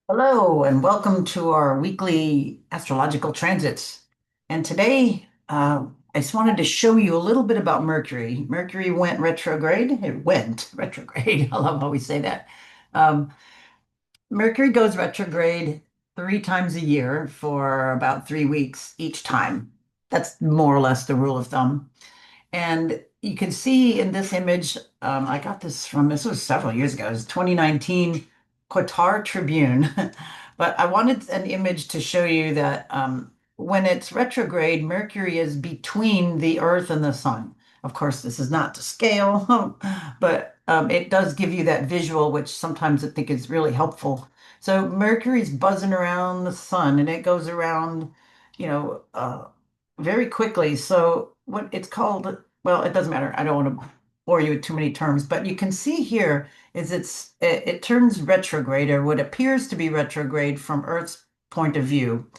Hello, and welcome to our weekly astrological transits. And today, I just wanted to show you a little bit about Mercury. Mercury went retrograde. It went retrograde. I love how we say that. Um, Mercury goes retrograde 3 times a year for about 3 weeks each time. That's more or less the rule of thumb. And you can see in this image, I got this was several years ago. It was 2019 Qatar Tribune. But I wanted an image to show you that when it's retrograde, Mercury is between the Earth and the Sun. Of course, this is not to scale, but it does give you that visual, which sometimes I think is really helpful. So Mercury's buzzing around the Sun, and it goes around, you know, very quickly. So what it's called, well, it doesn't matter. I don't want to bore you with too many terms, but you can see here is it turns retrograde, or what appears to be retrograde from Earth's point of view.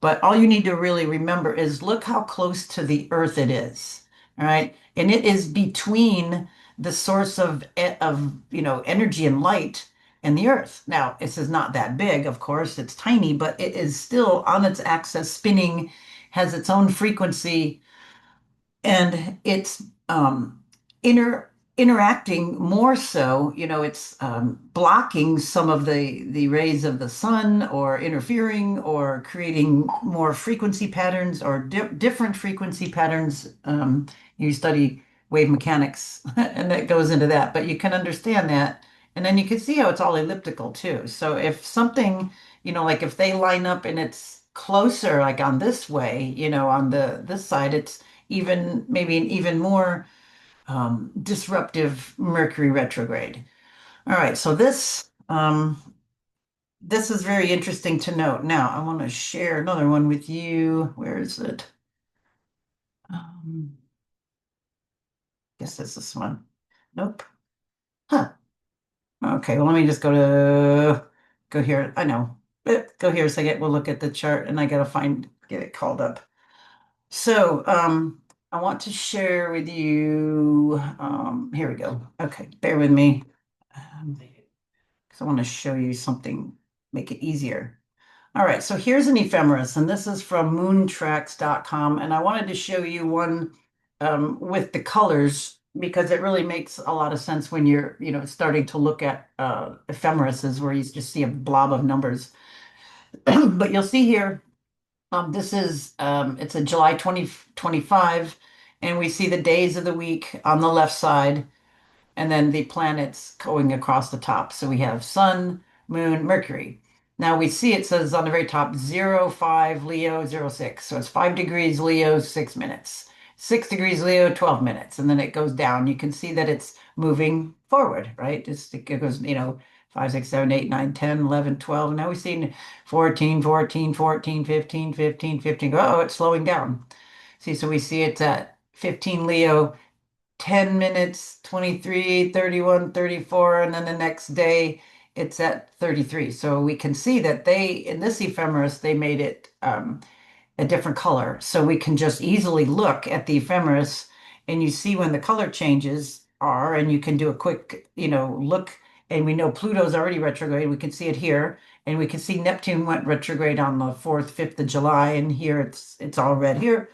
But all you need to really remember is look how close to the Earth it is. All right. And it is between the source of energy and light and the Earth. Now, this is not that big, of course, it's tiny, but it is still on its axis spinning, has its own frequency, and it's inter interacting more so, it's blocking some of the rays of the sun, or interfering, or creating more frequency patterns, or different frequency patterns. You study wave mechanics and that goes into that, but you can understand that. And then you can see how it's all elliptical too. So if something, like if they line up and it's closer, like on this way, on this side, it's maybe an even more disruptive Mercury retrograde. All right, so this is very interesting to note. Now, I want to share another one with you. Where is it? Um, guess it's this one. Nope. Huh. Okay, well, let me just go here. I know. Go here a second. We'll look at the chart, and I gotta get it called up. So, I want to share with you. Here we go. Okay, bear with me. Because I want to show you something, make it easier. All right, so here's an ephemeris, and this is from moontracks.com. And I wanted to show you one with the colors, because it really makes a lot of sense when you're, starting to look at ephemerises where you just see a blob of numbers. But you'll see here, it's a July 2025, and we see the days of the week on the left side, and then the planets going across the top. So we have Sun, Moon, Mercury. Now we see it says on the very top 05 Leo 06. So it's 5 degrees Leo, 6 minutes. 6 degrees Leo, 12 minutes. And then it goes down. You can see that it's moving forward, right? It goes, 5, 6, 7, 8, 9, 10, 11, 12. Now we've seen 14, 14, 14, 15, 15, 15. Oh, it's slowing down. See, so we see it's at 15 Leo, 10 minutes, 23, 31, 34, and then the next day it's at 33. So we can see that in this ephemeris, they made it a different color. So we can just easily look at the ephemeris, and you see when the color changes are, and you can do a quick, look, and we know Pluto's already retrograde. We can see it here, and we can see Neptune went retrograde on the 4th, 5th of July, and here it's all red here.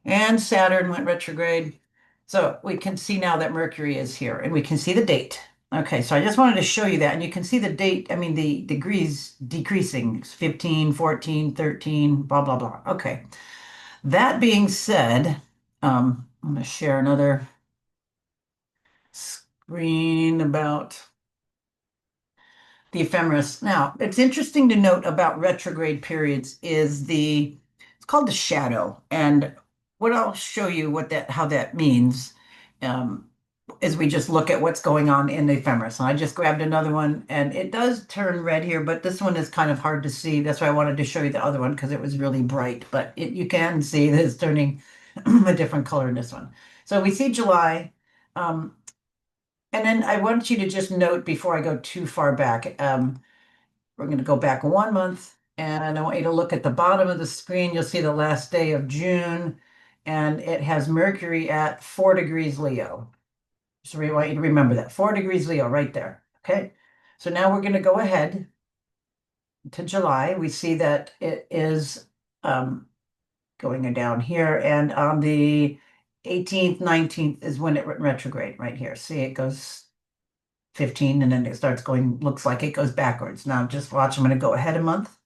And Saturn went retrograde. So we can see now that Mercury is here, and we can see the date. Okay, so I just wanted to show you that. And you can see the date, I mean, the degrees decreasing. It's 15, 14, 13, blah, blah, blah. Okay. That being said, I'm going to share another screen about the ephemeris. Now, it's interesting to note about retrograde periods is it's called the shadow. And what I'll show you how that means, um, is we just look at what's going on in the ephemeris. And I just grabbed another one, and it does turn red here, but this one is kind of hard to see. That's why I wanted to show you the other one, because it was really bright, but you can see that it's turning a different color in this one. So we see July. Um, and then I want you to just note before I go too far back, we're going to go back 1 month, and I want you to look at the bottom of the screen. You'll see the last day of June, and it has Mercury at 4 degrees Leo. So we want you to remember that 4 degrees Leo right there. Okay. So now we're going to go ahead. to July. We see that it is um, going down here, and on the 18th, 19th is when it went retrograde right here. See, it goes 15 and then it starts going, looks like it goes backwards. Now just watch, I'm going to go ahead a month.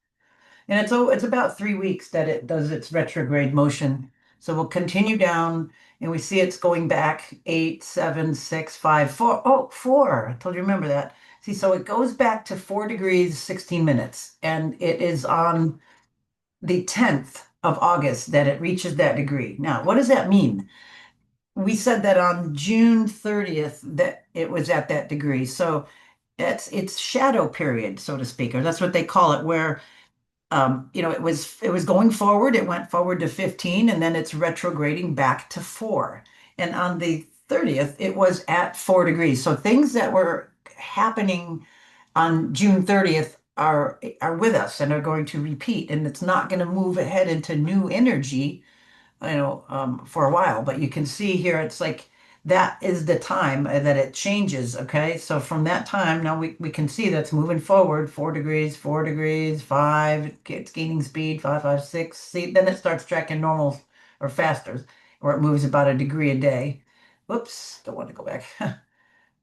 And it's about 3 weeks that it does its retrograde motion. So we'll continue down and we see it's going back 8, 7, 6, 5, 4. Oh, 4. I told you remember that. See, so it goes back to 4 degrees, 16 minutes. And it is on the 10th of August that it reaches that degree. Now, what does that mean? We said that on June 30th that it was at that degree. So it's shadow period, so to speak, or that's what they call it, where it was going forward. It went forward to 15, and then it's retrograding back to 4. And on the 30th, it was at 4 degrees. So things that were happening on June 30th are with us and are going to repeat, and it's not going to move ahead into new energy for a while. But you can see here, it's like that is the time that it changes. Okay. So from that time, now we can see that's moving forward 4 degrees, 5, it's gaining speed, 5, 5, 6. See, then it starts tracking normal or faster, where it moves about a degree a day. Whoops, don't want to go back.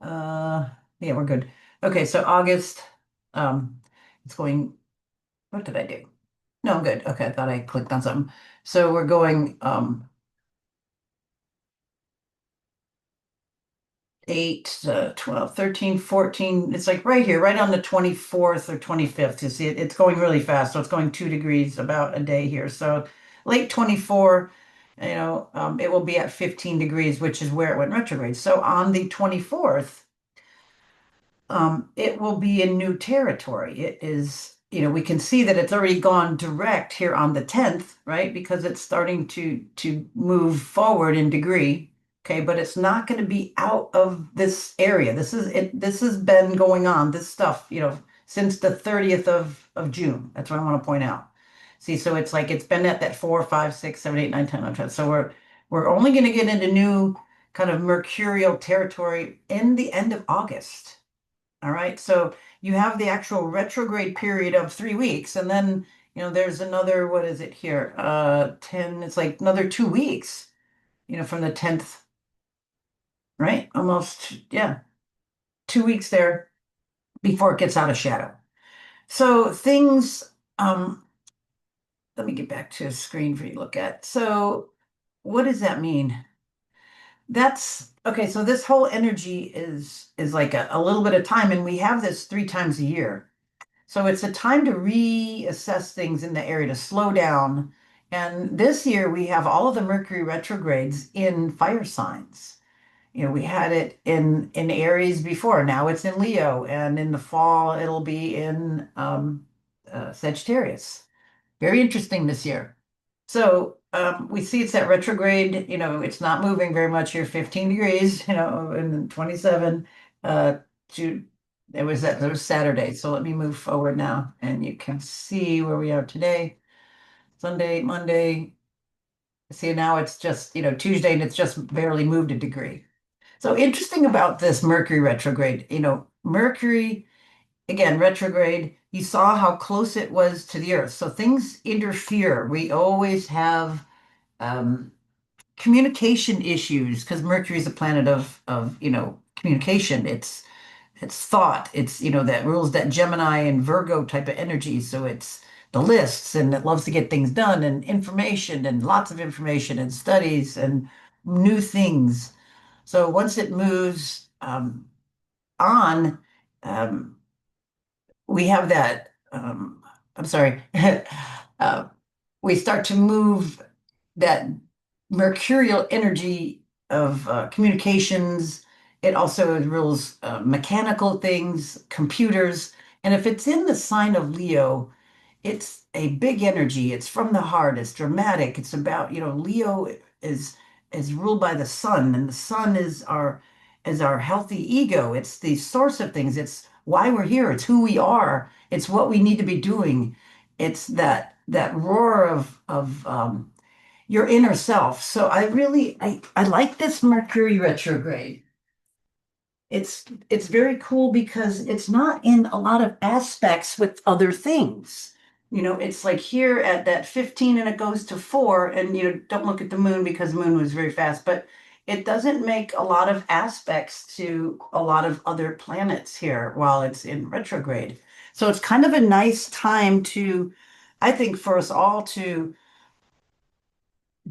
Yeah, we're good. Okay, so August, it's going, what did I do? No, I'm good. Okay, I thought I clicked on something. So we're going 8, 12, 13, 14. It's like right here, right on the 24th or 25th. You see it, it's going really fast. So it's going 2 degrees about a day here. So late 24, it will be at 15 degrees, which is where it went retrograde. So on the 24th, it will be in new territory. It is, we can see that it's already gone direct here on the 10th, right? Because it's starting to move forward in degree. Okay, but it's not going to be out of this area. This is it. This has been going on, this stuff, since the 30th of June. That's what I want to point out. See, so it's like it's been at that 4, 5, 6, 7, 8, 9, 10, 11, 12. So we're only going to get into new kind of mercurial territory in the end of August. All right. So you have the actual retrograde period of 3 weeks, and then, there's another, what is it here? 10, it's like another 2 weeks, from the 10th, right? Almost, yeah, 2 weeks there before it gets out of shadow. So things, let me get back to a screen for you to look at. So what does that mean? That's okay. So this whole energy is like a little bit of time, and we have this 3 times a year. So it's a time to reassess things in the area, to slow down. And this year we have all of the Mercury retrogrades in fire signs. We had it in Aries before. Now it's in Leo, and in the fall it'll be in Sagittarius. Very interesting this year. So we see it's at retrograde. It's not moving very much here. 15 degrees. And 27. To It was Saturday. So let me move forward now, and you can see where we are today. Sunday, Monday. See, now it's just Tuesday, and it's just barely moved a degree. So interesting about this Mercury retrograde. Mercury again retrograde. You saw how close it was to the Earth. So things interfere. We always have um, communication issues because Mercury is a planet of communication. It's thought. It's that rules that Gemini and Virgo type of energy. So it's the lists, and it loves to get things done, and information, and lots of information, and studies, and new things. So once it moves on, um, we have that. I'm sorry. uh, we start to move that mercurial energy of communications. It also rules mechanical things, computers. And if it's in the sign of Leo, it's a big energy. It's from the heart. It's dramatic. It's about, Leo is is ruled by the sun, and the sun is our healthy ego. It's the source of things. It's why we're here. It's who we are. It's what we need to be doing. It's that roar of your inner self. So I like this Mercury retrograde. it's very cool because it's not in a lot of aspects with other things. It's like here at that 15 and it goes to 4 and don't look at the moon because the moon moves very fast, but it doesn't make a lot of aspects to a lot of other planets here while it's in retrograde. So it's kind of a nice time to, I think, for us all to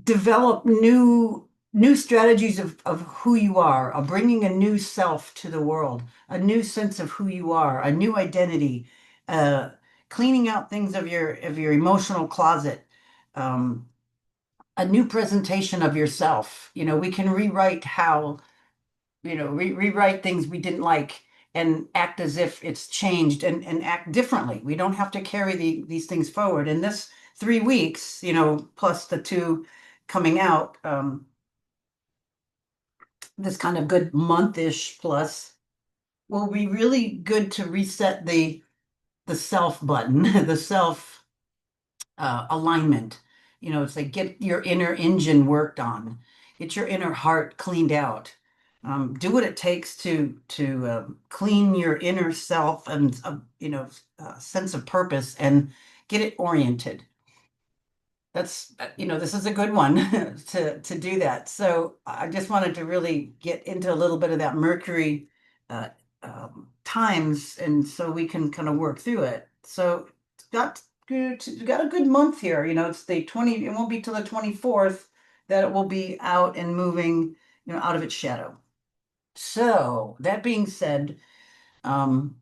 develop new strategies of who you are, of bringing a new self to the world, a new sense of who you are, a new identity, uh, cleaning out things of your emotional closet, um, a new presentation of yourself. We can rewrite how, rewrite things we didn't like and act as if it's changed and act differently. We don't have to carry these things forward. And this 3 weeks, plus the two coming out, this kind of good month-ish plus will be really good to reset the self button, the self alignment. It's like get your inner engine worked on, get your inner heart cleaned out. Do what it takes to clean your inner self and sense of purpose and get it oriented. This is a good one to do that. So I just wanted to really get into a little bit of that Mercury uh, times, and so we can kind of work through it. So got a good month here. It's the 20. It won't be till the 24th that it will be out and moving, out of its shadow. So that being said, um,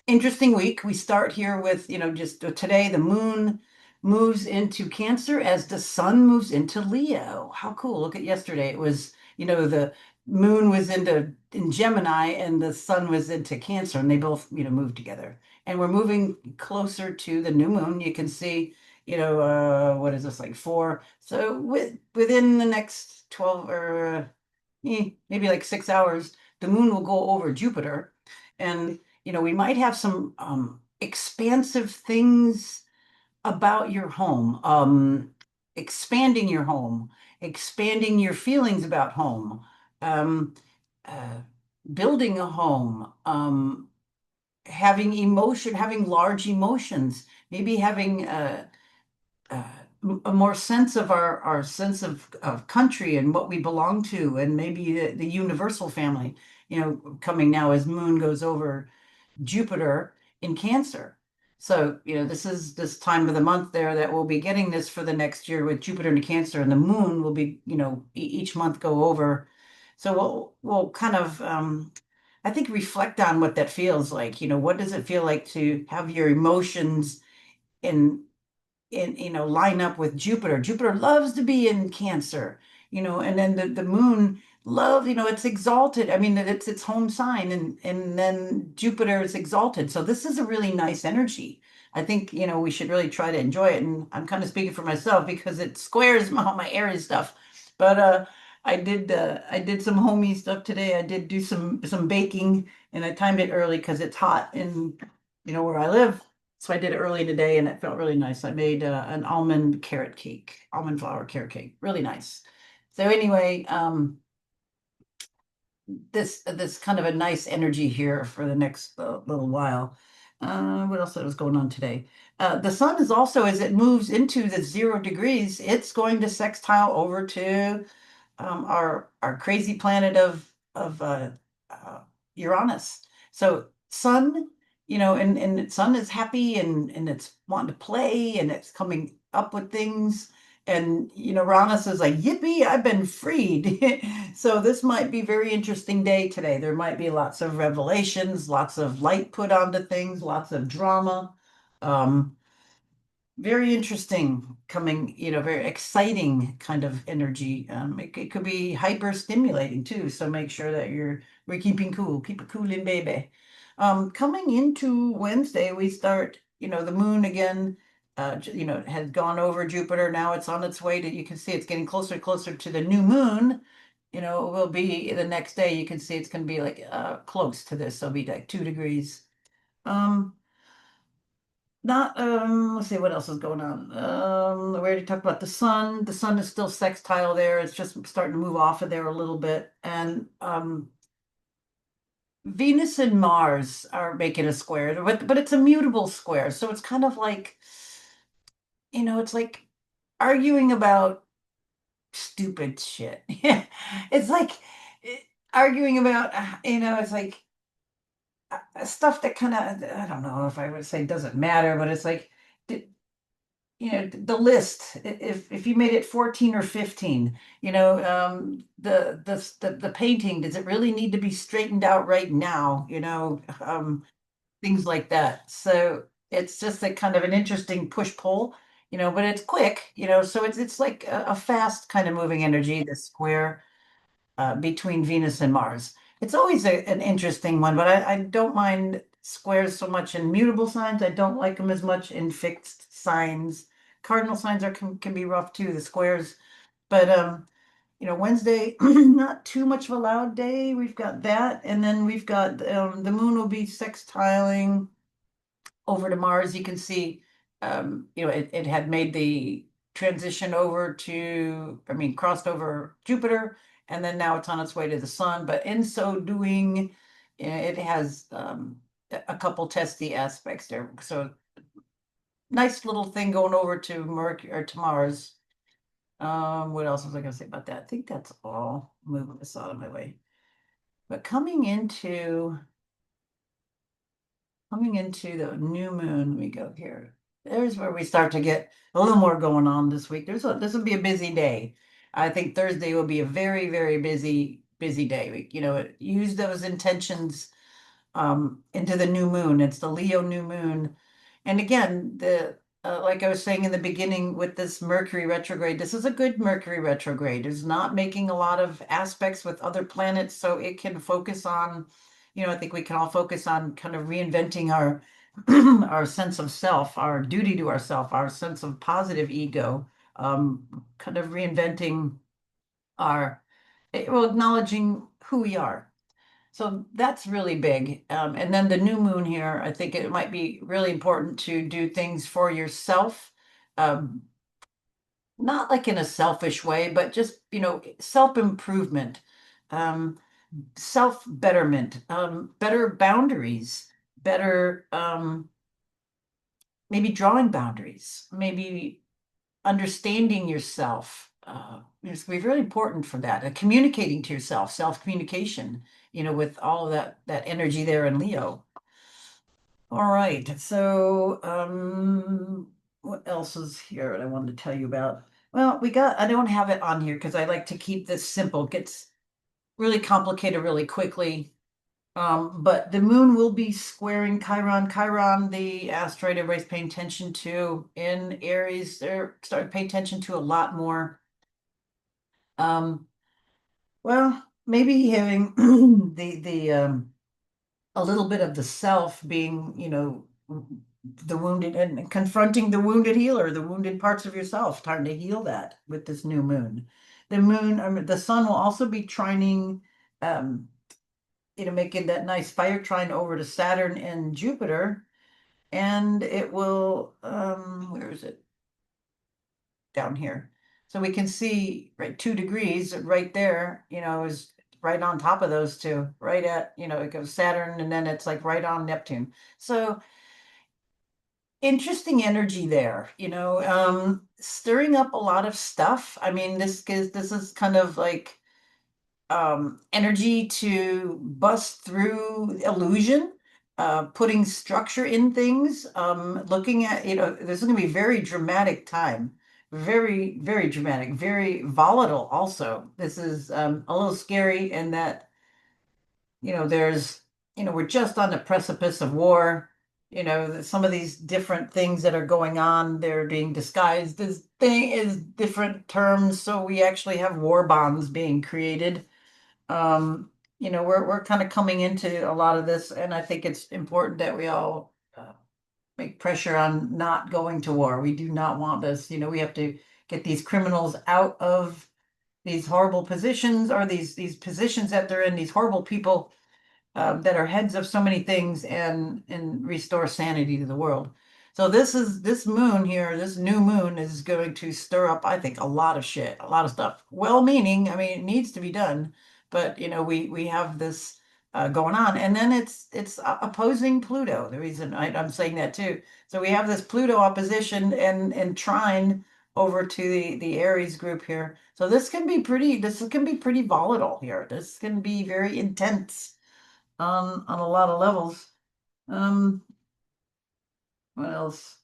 interesting week. We start here with, just today the moon moves into Cancer as the sun moves into Leo. How cool. Look at yesterday. It was, the moon was in Gemini and the sun was into Cancer and they both, moved together. And we're moving closer to the new moon. You can see, what is this, like 4? So within the next 12 or maybe like 6 hours, the moon will go over Jupiter. And we might have some expansive things about your home, expanding your home, expanding your feelings about home, um, uh, building a home, having emotion, having large emotions, maybe having uh, a more sense of our sense of country and what we belong to, and maybe the universal family, coming now as moon goes over Jupiter in Cancer. So, this is this time of the month there that we'll be getting this for the next year with Jupiter in Cancer, and the moon will be, each month go over. So we'll kind of, I think, reflect on what that feels like. What does it feel like to have your emotions in line up with Jupiter. Jupiter loves to be in Cancer, and then the moon love, it's exalted. I mean, it's its home sign, and then Jupiter is exalted. So this is a really nice energy. I think, we should really try to enjoy it. And I'm kind of speaking for myself because it squares my Aries stuff. But I did some homey stuff today. I did do some baking and I timed it early because it's hot in where I live. So I did it early today and it felt really nice. I made an almond flour carrot cake, really nice. So anyway, this kind of a nice energy here for the next little while. What else was going on today? The sun is also, as it moves into the 0 degrees, it's going to sextile over to our crazy planet of uh, Uranus. So sun, and sun is happy and it's wanting to play and it's coming up with things. And Uranus is like, yippee, I've been freed. So this might be a very interesting day today. There might be lots of revelations, lots of light put onto things, lots of drama. Um, Very interesting coming, very exciting kind of energy. It could be hyper stimulating too. So make sure that we're keeping cool, keep it cool in baby. Coming into Wednesday, we start, the moon again, has gone over Jupiter. Now it's on its way to, you can see it's getting closer and closer to the new moon. It will be the next day. You can see it's going to be like close to this. So it'll be like 2 degrees. Um, not let's see what else is going on. We already talked about the sun. The sun is still sextile there. It's just starting to move off of there a little bit. And Venus and Mars are making a square, but it's a mutable square. So it's kind of like, it's like arguing about stupid shit. It's like eh, arguing about, it's like stuff that kind of, I don't know if I would say doesn't matter, but it's like, d- the list, if you made it 14 or 15, the painting, does it really need to be straightened out right now? Things like that. So it's just a kind of an interesting push-pull, but it's quick, so it's like a fast kind of moving energy, the square between Venus and Mars. It's always an interesting one, but I don't mind squares so much in mutable signs. I don't like them as much in fixed signs. Cardinal signs can be rough too, the squares. But Wednesday, not too much of a loud day. We've got that, and then we've got the moon will be sextiling over to Mars. You can see, it had made the transition over to, I mean, crossed over Jupiter, and then now it's on its way to the sun. But in so doing, it has a couple testy aspects there. So nice little thing going over to Mercury or to Mars. What else was I going to say about that? I think that's all. Moving this out of my way. But coming into the new moon, let me go here. There's where we start to get a little more going on this week. This will be a busy day. I think Thursday will be a very, very busy day. Use those intentions into the new moon. It's the Leo new moon. And again, the like I was saying in the beginning with this Mercury retrograde, this is a good Mercury retrograde. It's not making a lot of aspects with other planets, so it can focus on, I think we can all focus on kind of reinventing our our sense of self, our duty to ourself, our sense of positive ego, kind of reinventing our, well, acknowledging who we are. So that's really big. And then the new moon here, I think it might be really important to do things for yourself. Um, Not like in a selfish way, but just, self-improvement, um, self-betterment, better boundaries, better, maybe drawing boundaries, maybe understanding yourself. It's going to be really important for that. Communicating to yourself, self-communication, with all of that energy there in Leo. All right. So, what else is here that I wanted to tell you about? Well, I don't have it on here because I like to keep this simple. It gets really complicated really quickly. But the moon will be squaring Chiron. Chiron, the asteroid everybody's paying attention to in Aries, they're starting to pay attention to a lot more. Um, well, maybe having the a little bit of the self being, the wounded and confronting the wounded healer, the wounded parts of yourself, trying to heal that with this new moon. The sun will also be trining, um, making that nice fire trine over to Saturn and Jupiter, and it will, where is it? Down here. So we can see, right, 2 degrees right there, is right on top of those two, right at, it goes Saturn and then it's like right on Neptune. So interesting energy there, stirring up a lot of stuff. I mean, this is kind of like energy to bust through illusion, putting structure in things, looking at, this is going to be a very dramatic time, very, very dramatic, very volatile also. This is a little scary in that, there's, we're just on the precipice of war. Some of these different things that are going on, they're being disguised as thing is different terms. So we actually have war bonds being created. We're kind of coming into a lot of this, and I think it's important that we all make pressure on not going to war. We do not want this. We have to get these criminals out of these horrible positions, or these positions that they're in, these horrible people that are heads of so many things, and restore sanity to the world. So this moon here, this new moon is going to stir up, I think, a lot of shit, a lot of stuff. Well-meaning, I mean, it needs to be done, but we have this going on. And then it's opposing Pluto. The reason I'm saying that too. So we have this Pluto opposition and trine over to the Aries group here. So this can be pretty volatile here. This can be very intense on a lot of levels. Um, what else?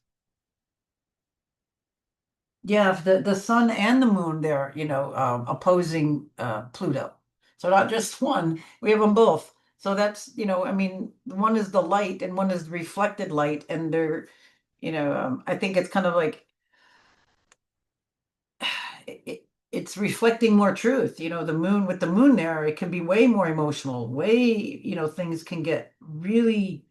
Yeah, the sun and the moon there, opposing Pluto. So not just one, we have them both. So that's, I mean, one is the light and one is the reflected light, and they're, I think it's kind of like it's reflecting more truth. The moon with the moon there, it can be way more emotional, way, things can get really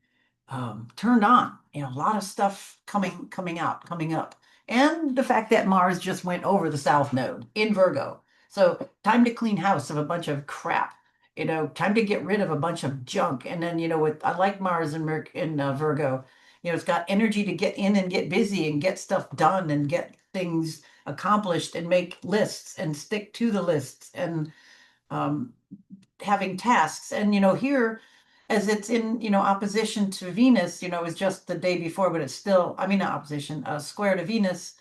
turned on. A lot of stuff coming up. And the fact that Mars just went over the South Node in Virgo. So time to clean house of a bunch of crap. Time to get rid of a bunch of junk. And then, with I like Mars in Virgo. It's got energy to get in and get busy and get stuff done and get things accomplished and make lists and stick to the lists and um, having tasks. And here, as it's in opposition to Venus, it was just the day before, but it's still, I mean, not opposition, square to Venus.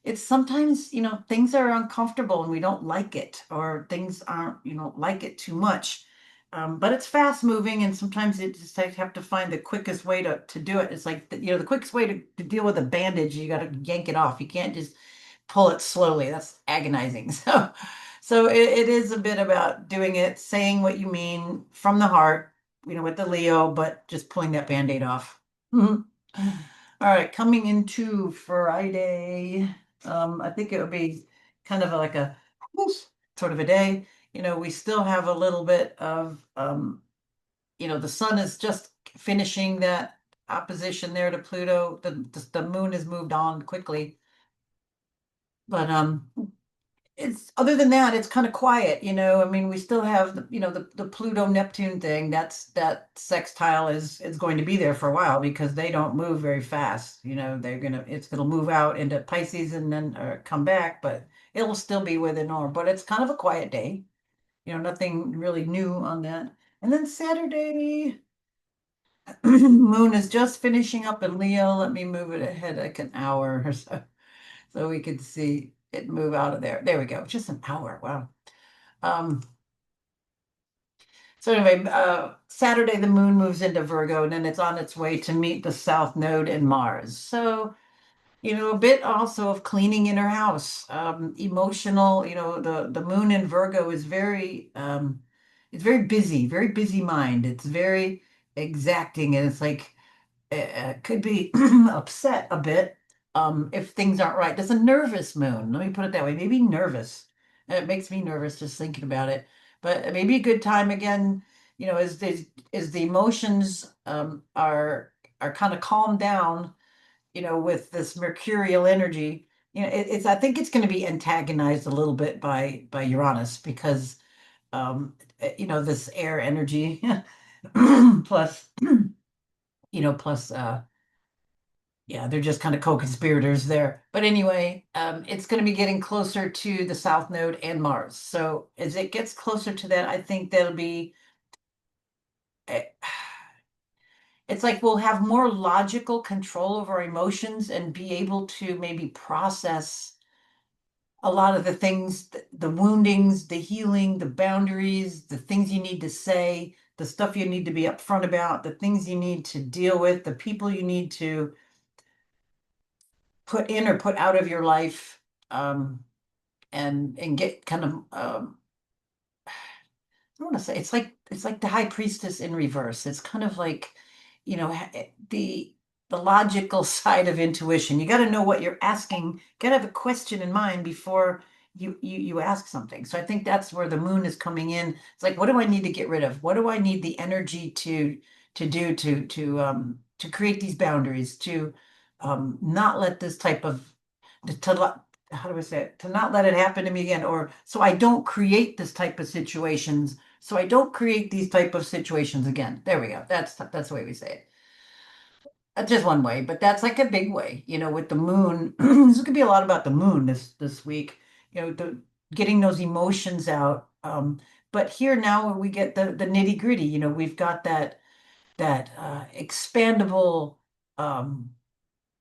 It's sometimes, things are uncomfortable and we don't like it, or things aren't, like it too much. But it's fast moving, and sometimes you just have to find the quickest way to do it. It's like, the quickest way to deal with a bandage, you got to yank it off. You can't just pull it slowly. That's agonizing. So it is a bit about doing it, saying what you mean from the heart, with the Leo, but just pulling that band-aid off. Mhm. All right, coming into Friday, I think it would be kind of like a whoosh sort of a day. We still have a little bit of, the sun is just finishing that opposition there to Pluto. The moon has moved on quickly, but it's other than that, it's kind of quiet, I mean, we still have the Pluto Neptune thing. That sextile is going to be there for a while because they don't move very fast. It's gonna move out into Pisces and then come back, but it'll still be within norm. But it's kind of a quiet day. Nothing really new on that. And then Saturday, moon is just finishing up in Leo. Let me move it ahead like an hour or so so we could see it move out of there. There we go. Just an hour. Wow. Um, so anyway, Saturday the moon moves into Virgo and then it's on its way to meet the South Node in Mars. So, a bit also of cleaning in her house. Emotional, the moon in Virgo is it's very busy mind. It's very exacting, and it's like could be upset a bit if things aren't right. There's a nervous moon. Let me put it that way. Maybe nervous. And it makes me nervous just thinking about it. But maybe a good time again, as the emotions are kind of calmed down, with this mercurial energy. I think it's going to be antagonized a little bit by Uranus because this air energy plus plus yeah, they're just kind of co-conspirators there. But anyway, it's going to be getting closer to the South Node and Mars. So as it gets closer to that, I think that'll be, eh, it's like we'll have more logical control over our emotions and be able to maybe process a lot of the things, the woundings, the healing, the boundaries, the things you need to say, the stuff you need to be upfront about, the things you need to deal with, the people you need to put in or put out of your life, and get kind of I want to say it's like the high priestess in reverse. It's kind of like, the logical side of intuition. You got to know what you're asking. Got to have a question in mind before you ask something. So I think that's where the moon is coming in. It's like, what do I need to get rid of? What do I need the energy to do to create these boundaries, to not let this type of how do I say it? To not let it happen to me again, or so I don't create this type of situations. So I don't create these type of situations again. There we go. That's the way we say it. That's just one way, but that's like a big way, with the moon. This could be a lot about the moon this week, getting those emotions out. But here now we get the nitty gritty. We've got that expandable um,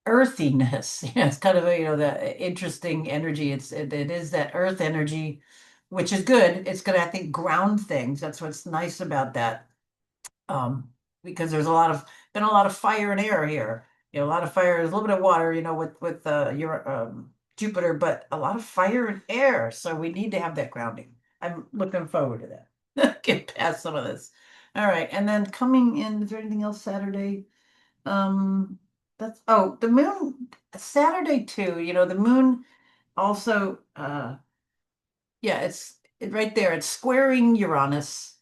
earthiness. It's kind of the interesting energy. It is that earth energy, which is good. It's gonna, I think, ground things. That's what's nice about that. Um, because there's been a lot of fire and air here. A lot of fire. There's a little bit of water, with your Jupiter, but a lot of fire and air. So we need to have that grounding. I'm looking forward to that. Get past some of this. All right, and then coming in, is there anything else Saturday? That's the moon Saturday too. The moon also yeah, right there. It's squaring Uranus.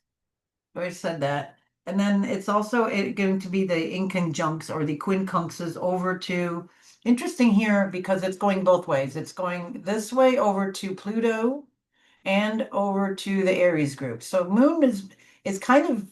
I already said that. And then it's also going to be the inconjuncts or the quincunxes over to interesting here because it's going both ways. It's going this way over to Pluto and over to the Aries group. So moon is kind of,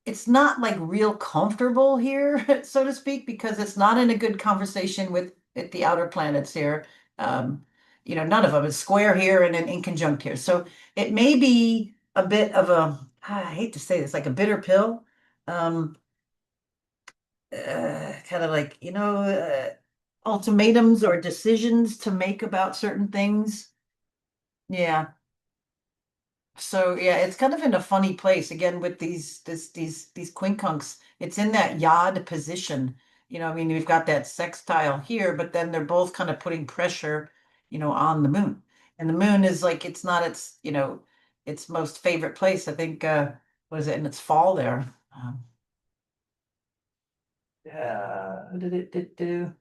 it's not like real comfortable here, so to speak, because it's not in a good conversation with the outer planets here. Um, none of them. It's square here and then inconjunct here. So it may be a bit of I hate to say this, like a bitter pill. Um, Kind of like, ultimatums or decisions to make about certain things. Yeah. So yeah, it's kind of in a funny place again with these quincunx. It's in that yod position. I mean, we've got that sextile here, but then they're both kind of putting pressure, on the moon. And the moon is like it's not its most favorite place. I think what is it in its fall there? What did it do?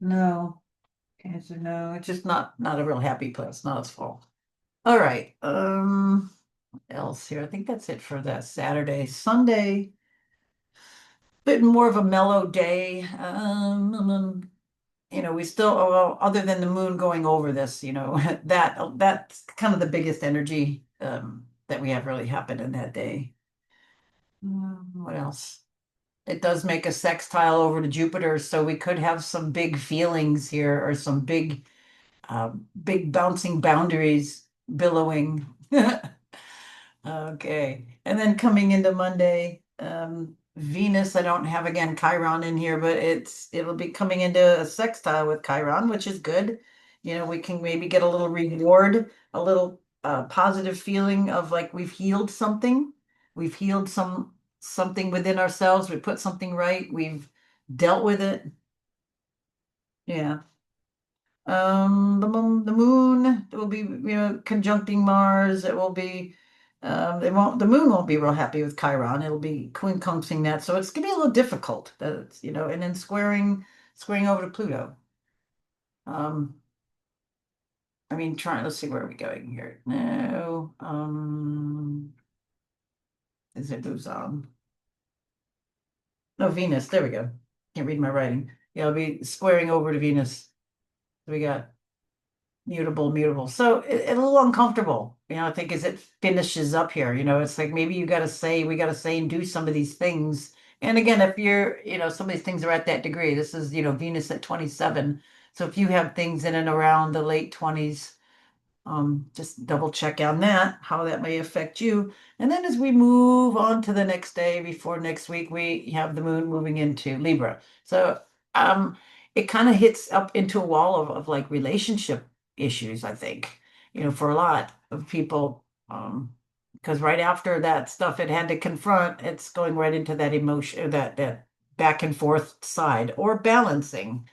No, Cancer, no. It's just not a real happy place, not its fall. All right. Else here? I think that's it for that Saturday. Sunday, bit more of a mellow day. We still, well, other than the moon going over this, that's kind of the biggest energy that we have really happened in that day. What else? It does make a sextile over to Jupiter, so we could have some big feelings here or some big bouncing boundaries billowing. Okay. And then coming into Monday, Venus, I don't have again Chiron in here, but it'll be coming into a sextile with Chiron, which is good. We can maybe get a little reward, a little positive feeling of like we've healed something. We've healed something within ourselves. We put something right. We've dealt with it. Yeah. The moon will be, conjuncting Mars. It will be, the moon won't be real happy with Chiron. It'll be quincunxing that. So it's gonna be a little difficult. That's, and then squaring over to Pluto. Um, I mean, let's see, where are we going here? No, is it Luzon? No, Venus. There we go. Can't read my writing. Yeah, I'll be squaring over to Venus. So we got mutable, mutable. So a little uncomfortable, I think, as it finishes up here. It's like maybe we got to say and do some of these things. And again, if some of these things are at that degree, this is, Venus at 27. So if you have things in and around the late 20s, just double check on that, how that may affect you. And then as we move on to the next day before next week, we have the moon moving into Libra. So um, it kind of hits up into a wall of like relationship issues, I think, for a lot of people. Because right after that stuff it had to confront, it's going right into that emotion, that back and forth side or balancing.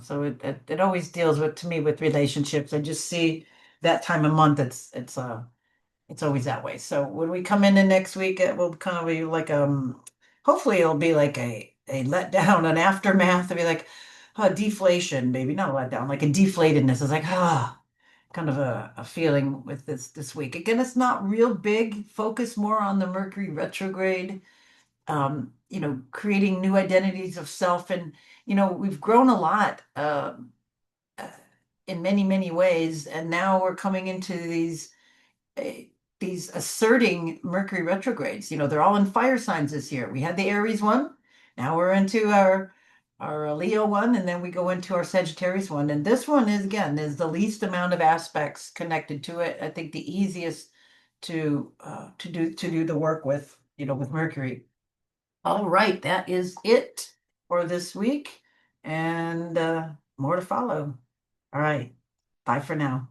So it always deals with, to me, with relationships. I just see that time of month, it's always that way. So when we come into next week, it will kind of be like hopefully it'll be like a letdown, an aftermath. It'll be like a deflation, maybe not a letdown, like a deflatedness. It's like kind of a feeling with this week. Again, it's not real big. Focus more on the Mercury retrograde. Creating new identities of self, and we've grown a lot. Uh, in many, many ways. And now we're coming into uh, these asserting Mercury retrogrades. They're all in fire signs this year. We had the Aries one. Now we're into our our Leo one, and then we go into our Sagittarius one. And this one is again is the least amount of aspects connected to it. I think the easiest to do the work with, with Mercury. All right, that is it for this week, and more to follow. All right, bye for now.